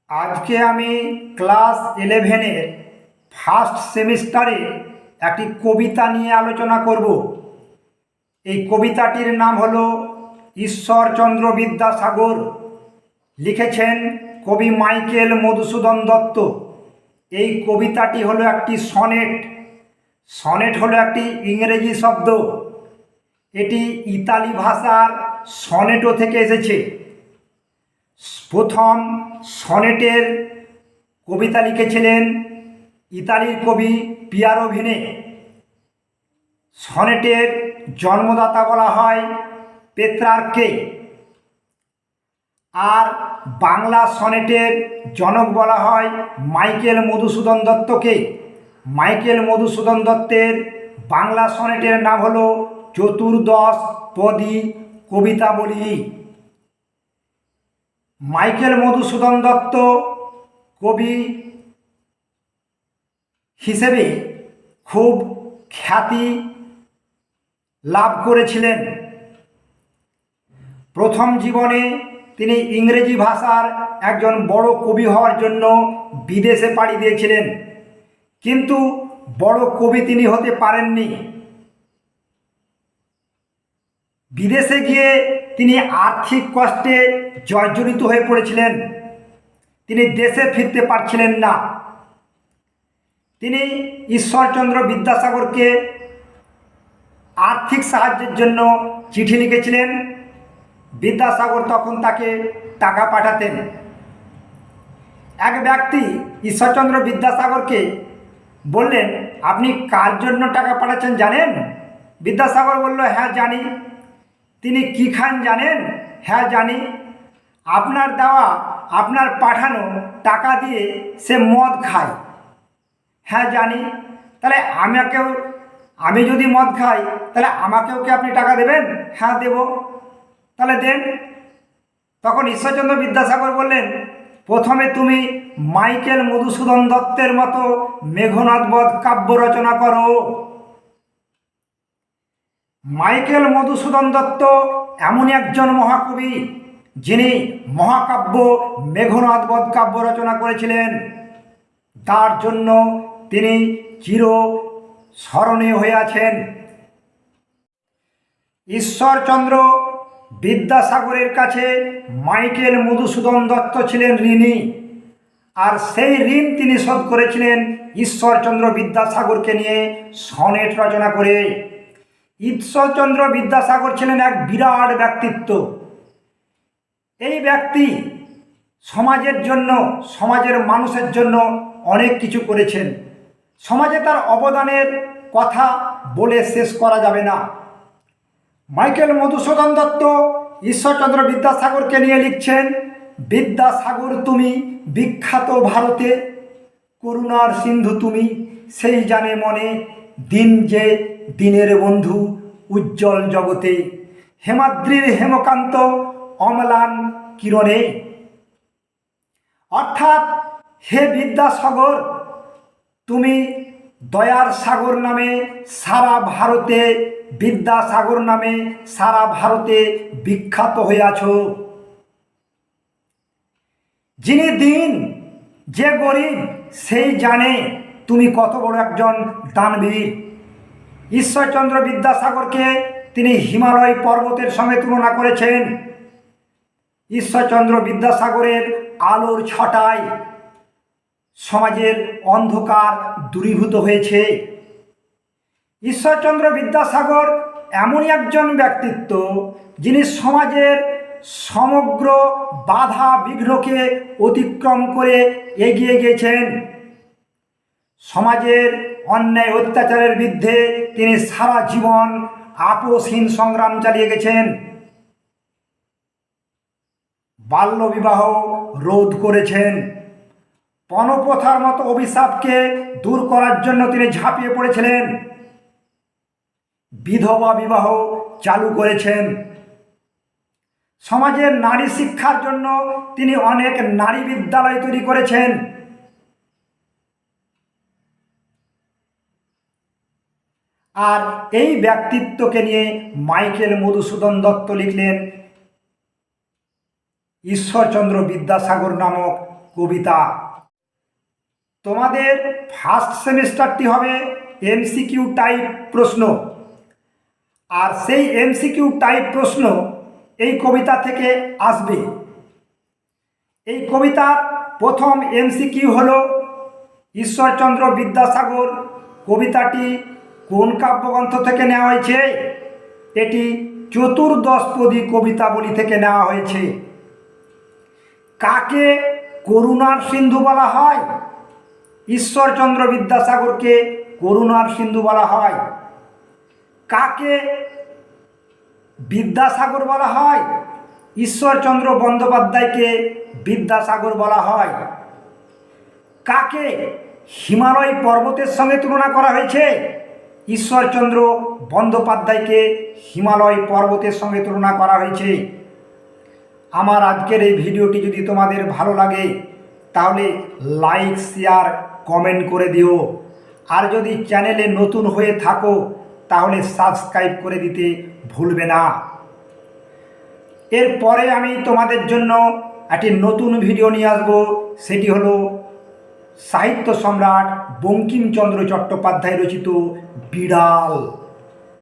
আজকে আমি class 11-এর first সেমিস্টারে একটি কবিতা নিয়ে আলোচনা করব। এই কবিতাটির নাম হলো ঈশ্বরচন্দ্র বিদ্যাসাগর। লিখেছেন কবি মাইকেল মধুসূদন দত্ত। এই কবিতাটি হলো একটি সনেট। সনেট হলো একটি ইংরেজি শব্দ। এটি ইতালি ভাষার সনেটো থেকে এসেছে। প্রথম সনেটের কবিতা লিখেছিলেন ইতালির কবি পিয়ারো ভিনে। সনেটের জন্মদাতা বলা হয় পেত্রার্ককে, আর বাংলা সনেটের জনক বলা হয় মাইকেল মধুসূদন দত্তকে। মাইকেল মধুসূদন দত্তের বাংলা সনেটের নাম হলো চতুর্দশ পদী কবিতাবলী। মাইকেল মধুসূদন দত্ত কবি হিসেবে খুব খ্যাতি লাভ করেছিলেন। প্রথম জীবনে তিনি ইংরেজি ভাষার একজন বড় কবি হওয়ার জন্য বিদেশে পাড়ি দিয়েছিলেন, কিন্তু বড় কবি তিনি হতে পারেননি। বিদেশে গিয়ে তিনি আর্থিক কষ্টে জর্জরিত হয়ে পড়েছিলেন। তিনি দেশে ফিরতে পারছিলেন না। তিনি ঈশ্বরচন্দ্র বিদ্যাসাগরকে আর্থিক সাহায্যের জন্য চিঠি লিখেছিলেন। বিদ্যাসাগর তখন তাকে টাকা পাঠাতেন। এক ব্যক্তি ঈশ্বরচন্দ্র বিদ্যাসাগরকে বললেন, আপনি কার জন্য টাকা পাঠাচ্ছেন জানেন? বিদ্যাসাগর বলল, হ্যাঁ জানি। তিনি কি খান জানেন? হ্যাঁ জানি। আপনার দেওয়া, আপনার পাঠানো টাকা দিয়ে সে মদ খায়। হ্যাঁ জানি। তাহলে আমি যদি মদ খাই, তাহলে আমাকেও কি আপনি টাকা দেবেন? হ্যাঁ দেব। তাহলে দেন। তখন ঈশ্বরচন্দ্র বিদ্যাসাগর বললেন, প্রথমে তুমি মাইকেল মধুসূদন দত্তের মতো মেঘনাদ বধ কাব্য রচনা করো। মাইকেল মধুসূদন দত্ত এমনই একজন মহাকবি যিনি মহাকাব্য মেঘনাদ বধ কাব্য রচনা করেছিলেন। তার জন্য তিনি চির স্মরণীয় হয়ে আছেন। ঈশ্বরচন্দ্র বিদ্যাসাগরের কাছে মাইকেল মধুসূদন দত্ত ছিলেন ঋণী, আর সেই ঋণ তিনি শোধ করেছিলেন ঈশ্বরচন্দ্র বিদ্যাসাগরকে নিয়ে সনেট রচনা করে। ঈশ্বরচন্দ্র বিদ্যাসাগর ছিলেন এক বিরাট ব্যক্তিত্ব। এই ব্যক্তি সমাজের জন্য, সমাজের মানুষের জন্য অনেক কিছু করেছেন। সমাজে তার অবদানের কথা বলে শেষ করা যাবে না। মাইকেল মধুসূদন দত্ত ঈশ্বরচন্দ্র বিদ্যাসাগরকে নিয়ে লিখছেন, বিদ্যাসাগর তুমি বিখ্যাত ভারতে, করুণার সিন্ধু তুমি সেই জানে মনে, দিন যে দিনের বন্ধু উজ্জ্বল জগতে, হেমাদ্রির হেমকান্ত অম্লান কিরণে। অর্থাৎ হে বিদ্যাসাগর, তুমি দয়ার সাগর নামে সারা ভারতে, বিদ্যাসাগর নামে সারা ভারতে বিখ্যাত হয়ে আছো। যিনি দিন, যে গরিব সেই জানে তুমি কত বড় একজন দানবীর। ঈশ্বরচন্দ্র বিদ্যাসাগরকে তিনি হিমালয় পর্বতের সঙ্গে তুলনা করেছেন। ঈশ্বরচন্দ্র বিদ্যাসাগরের আলোর ছটায় সমাজের অন্ধকার দূরীভূত হয়েছে। ঈশ্বরচন্দ্র বিদ্যাসাগর এমনই একজন ব্যক্তিত্ব যিনি সমাজের সমগ্র বাধা বিঘ্নকে অতিক্রম করে এগিয়ে গিয়েছেন। সমাজের অন্যায় অত্যাচারের বিরুদ্ধে তিনি সারা জীবন আপোষহীন সংগ্রাম চালিয়ে গেছেন। বাল্যবিবাহ রোধ করেছেন। পণপ্রথার মতো অভিশাপকে দূর করার জন্য তিনি ঝাঁপিয়ে পড়েছিলেন। বিধবা বিবাহ চালু করেছেন। সমাজের নারী শিক্ষার জন্য তিনি অনেক নারী বিদ্যালয় তৈরি করেছেন। আর এই ব্যক্তিত্বকে নিয়ে মাইকেল মধুসূদন দত্ত লিখলেন ঈশ্বরচন্দ্র বিদ্যাসাগর নামক কবিতা। তোমাদের ফার্স্ট সেমিস্টারটি হবে এমসিকিউ টাইপ প্রশ্ন, আর সেই এমসিকিউ টাইপ প্রশ্ন এই কবিতা থেকে আসবে। এই কবিতার প্রথম এমসিকিউ হলো ঈশ্বরচন্দ্র বিদ্যাসাগর কবিতাটি কোন কাব্যগ্রন্থ থেকে নেওয়া হয়েছে? এটি চতুর্দশপদী কবিতাবলী থেকে নেওয়া হয়েছে। কাকে করুণার সিন্ধু বলা হয়? ঈশ্বরচন্দ্র বিদ্যাসাগরকে করুণার সিন্ধু বলা হয়। কাকে বিদ্যাসাগর বলা হয়? ঈশ্বরচন্দ্র বন্দ্যোপাধ্যায়কে বিদ্যাসাগর বলা হয়। কাকে হিমালয় পর্বতের সঙ্গে তুলনা করা হয়েছে? ঈশ্বরচন্দ্র বন্দ্যোপাধ্যায়কে হিমালয় পর্বতের সঙ্গে তুলনা করা হয়েছে। আমার আজকের এই ভিডিওটি যদি তোমাদের ভালো লাগে তাহলে লাইক, শেয়ার, কমেন্ট করে দিও। আর যদি চ্যানেলে নতুন হয়ে থাকো তাহলে সাবস্ক্রাইব করে দিতে ভুলবে না। এরপরে আমি তোমাদের জন্য একটি নতুন ভিডিও নিয়ে আসবো, সেটি হলো সাহিত্য সম্রাট বঙ্কিমচন্দ্র চট্টোপাধ্যায় রচিত বিড়াল।